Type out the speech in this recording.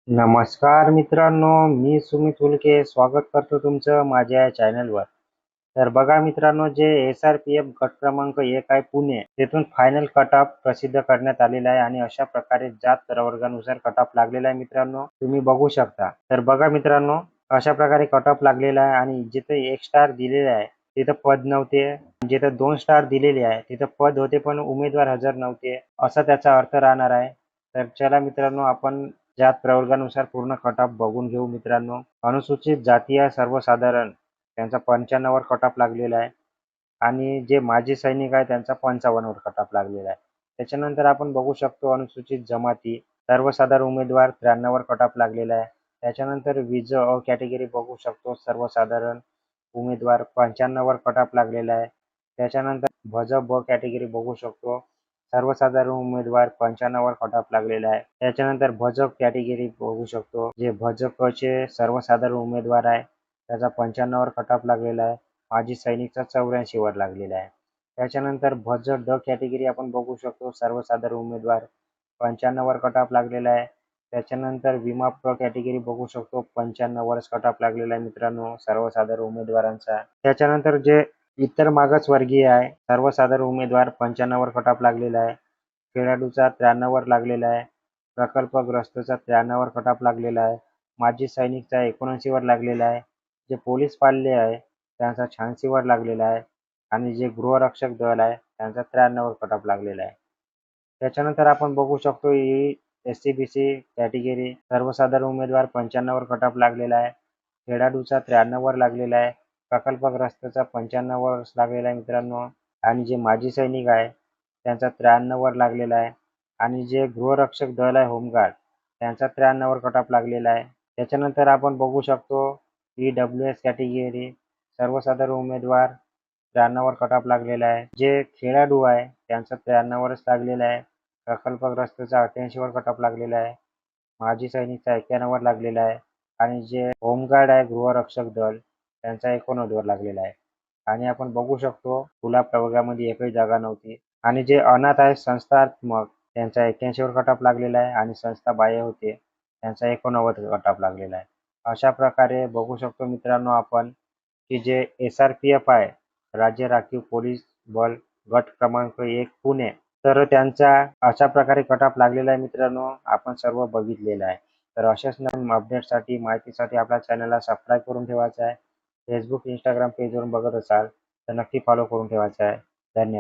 नमस्कार मित्रांनो, मी सुमित हुलके स्वागत करतो तुमचं माझ्या चॅनलवर. तर बघा मित्रांनो, जे SRPF गट क्रमांक 1 आहे पुणे, तेथून फायनल कट ऑफ प्रसिद्ध करण्यात आलेला आहे आणि अशा प्रकारे जात प्रवर्गानुसार कट ऑफ लागलेला आहे मित्रांनो, तुम्ही बघू शकता. तर बघा मित्रांनो, अशा प्रकारे कट ऑफ लागलेला आहे आणि जिथे 1 स्टार दिलेला आहे तिथं पद नव्हते. जिथं 2 स्टार दिलेले आहे तिथं पद होते पण उमेदवार हजर नव्हते, असा त्याचा अर्थ राहणार आहे. तर चला मित्रांनो, आपण जात प्रवर्गानुसार पूर्ण कट ऑफ बघून घेऊ मित्रांनो. अनुसूचित जातीय सर्वसाधारण त्यांचा 95 वर कट ऑफ लागलेला आहे आणि जे माजी सैनिक आहे त्यांचा 55 वर कट ऑफ लागलेला आहे. त्याच्यानंतर आपण बघू शकतो अनुसूचित जमाती सर्वसाधारण उमेदवार 93 वर कट ऑफ लागलेला आहे. त्याच्यानंतर विज अ कॅटेगरी बघू शकतो सर्वसाधारण उमेदवार 95 वर कट ऑफ लागलेला आहे. त्याच्यानंतर भज ब कॅटेगरी बघू शकतो सर्वसाधारण उमेदवार 95 वर कट ऑफ लागलेला आहे. त्याच्यानंतर भज कॅटेगरी बघू शकतो जे भज क चे सर्वसाधारण उमेदवार आहे त्याचा 95 वर कट ऑफ लागलेला आहे. माजी सैनिकचा 84 वर लागलेला आहे. त्याच्यानंतर भज ड कॅटेगरी आपण बघू शकतो सर्वसाधारण उमेदवार 95 वर कट ऑफ लागलेला आहे. त्याच्यानंतर विमा प्र कॅटेगरी बघू शकतो 95 वरच कट ऑफ लागलेला आहे मित्रांनो सर्वसाधारण उमेदवारांचा. त्याच्यानंतर जे इतर मागासवर्गीय आहे सर्वसाधारण उमेदवार 95 वर कट ऑफ लागलेला आहे. खेळाडूचा 93 वर लागलेला आहे. प्रकल्पग्रस्तचा 93 वर कट ऑफ लागलेला आहे. माजी सैनिकचा 79 वर लागलेला आहे. जे पोलीस पाल्य आहे त्यांचा 86 वर लागलेला आहे आणि जे गृहरक्षक दल आहे त्यांचा 93 वर कट ऑफ लागलेला आहे. त्याच्यानंतर आपण बघू शकतो ही SC-BC कॅटेगरी सर्वसाधारण उमेदवार 95 वर कट ऑफ लागलेला आहे. खेळाडूचा 93 वर लागलेला आहे. प्रकल्पग्रस्तचा 95 वर लागलेला आहे मित्रांनो आणि जे माजी सैनिक आहे त्यांचा 93 वर लागलेला आहे आणि जे गृहरक्षक दल आहे होमगार्ड त्यांचा 93 वर कट ऑफ लागलेला आहे. त्याच्यानंतर आपण बघू शकतो EWS कॅटेगरी सर्वसाधारण उमेदवार 93 वर कट ऑफ लागलेला आहे. जे खेळाडू आहे त्यांचा 93 वरच लागलेला आहे. प्रकल्पग्रस्तचा 88 वर कट ऑफ लागलेला आहे. माजी सैनिकचा 91 वर लागलेला आहे आणि जे होमगार्ड आहे गृहरक्षक दल त्यांचा 89 वर लागलेला आहे. आणि आपण बघू शकतो खुल्या प्रवर्गामध्ये एकही जागा नव्हती आणि जे अनाथ आहे संस्थात्मक त्यांचा 81 वर कट ऑफ लागलेला आहे आणि संस्था बाह्य होते त्यांचा 89 कट ऑफ लागलेला आहे. अशा प्रकारे बघू शकतो मित्रांनो आपण की जे SRPF आहे राज्य राखीव पोलीस बल गट क्रमांक 1 पुणे, तर त्यांचा अशा प्रकारे कट ऑफ लागलेला आहे मित्रांनो, आपण सर्व बघितलेलं आहे. तर अशाच नवीन अपडेटसाठी माहितीसाठी आपल्या चॅनलला सबस्क्राईब करून ठेवायचं आहे. फेसबुक इंस्टाग्राम पेजवरून बघत असाल तर नक्की फॉलो करून ठेवायचं आहे. धन्यवाद.